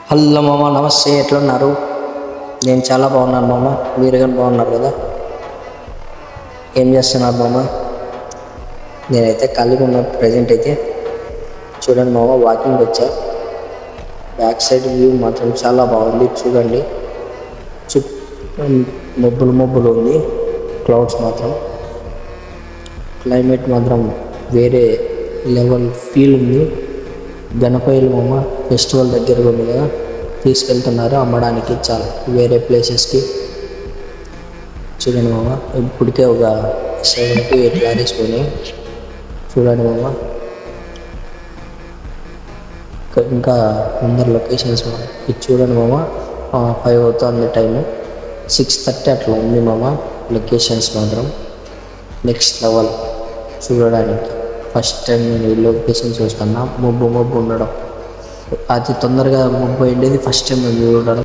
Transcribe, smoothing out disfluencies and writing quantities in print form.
Hello మామ, నమస్తే. ఎట్లున్నారు? నేను చాలా బాగున్నాను మామ. మీరు కానీ బాగున్నారు కదా? ఏం చేస్తున్నారు మామ? నేనైతే ఖాళీగా ఉన్నా ప్రజెంట్ అయితే. చూడండి మామ, వాకింగ్ వచ్చా. బ్యాక్ సైడ్ వ్యూ మాత్రం చాలా బాగుంది. చూడండి, మబ్బులు ఉంది. క్లౌడ్స్ మాత్రం, క్లైమేట్ మాత్రం వేరే లెవెల్ ఫీల్ ఉంది. గణపయ్యలు మామ ఫెస్టివల్ దగ్గరగా ఉంది కదా, తీసుకెళ్తున్నారు అమ్మడానికి చాలా వేరే ప్లేసెస్కి. చూడండి మామ, ఇప్పటికే ఒక 7 to 8 లారీస్ పోయినాయి. చూడండి మామ, ఇంకా అందరు లొకేషన్స్ మామ. ఇది చూడండి మామ, 5 అవుతుంది టైము. 6:30 అట్లా ఉంది మామ. లొకేషన్స్ మాత్రం నెక్స్ట్ లెవెల్ చూడడానికి. ఫస్ట్ టైం నేను ఈ లొకేషన్ చూస్తున్నా. మబ్బు ఉండడం, అతి తొందరగా మబ్బు అయ్యేది ఫస్ట్ టైం నేను చూడడం.